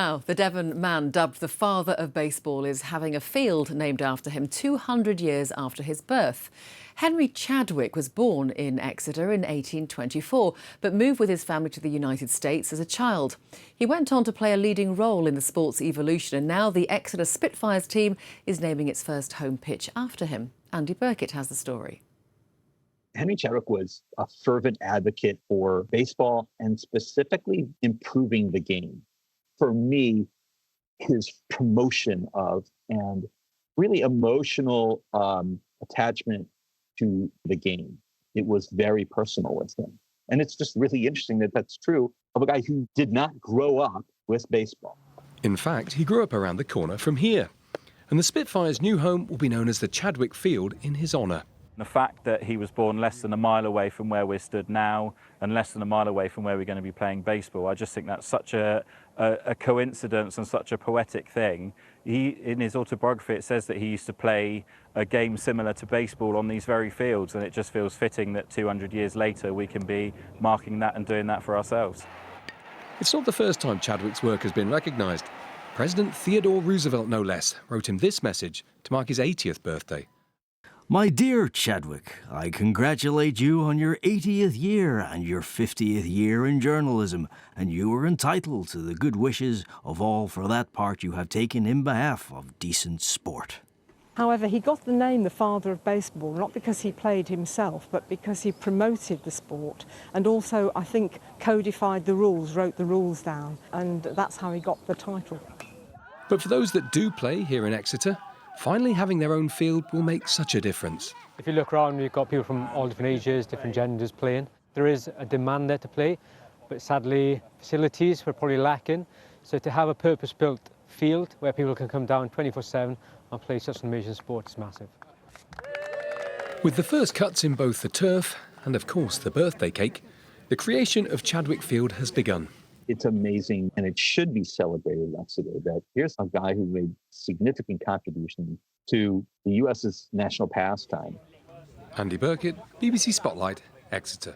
Oh, the Devon man, dubbed the father of baseball, is having a field named after him 200 years after his birth. Henry Chadwick was born in Exeter in 1824, but moved with his family to the United States as a child. He went on to play a leading role in the sport's evolution, and now the Exeter Spitfires team is naming its first home pitch after him. Andy Burkitt has the story. Henry Chadwick was a fervent advocate for baseball and specifically improving the game. For me, his promotion of and really emotional attachment to the game, it was very personal with him. And it's just really interesting that that's true of a guy who did not grow up with baseball. In fact, he grew up around the corner from here. And the Spitfires' new home will be known as the Chadwick Field in his honour. The fact that he was born less than a mile away from where we're stood now and less than a mile away from where we're going to be playing baseball, I just think that's such a coincidence and such a poetic thing. In his autobiography, it says that he used to play a game similar to baseball on these very fields, and it just feels fitting that 200 years later we can be marking that and doing that for ourselves. It's not the first time Chadwick's work has been recognised. President Theodore Roosevelt, no less, wrote him this message to mark his 80th birthday. My dear Chadwick, I congratulate you on your 80th year and your 50th year in journalism, and you are entitled to the good wishes of all for that part you have taken in behalf of decent sport. However, he got the name the father of baseball, not because he played himself, but because he promoted the sport and also, I think, codified the rules, wrote the rules down, and that's how he got the title. But for those that do play here in Exeter, finally having their own field will make such a difference. If you look around, you've got people from all different ages, different genders playing. There is a demand there to play, but sadly facilities were probably lacking. So to have a purpose-built field where people can come down 24/7 and play such an amazing sport is massive. With the first cuts in both the turf and, of course, the birthday cake, the creation of Chadwick Field has begun. It's amazing, and it should be celebrated, Exeter, that here's a guy who made significant contribution to the U.S.'s national pastime. Andy Burkitt, BBC Spotlight, Exeter.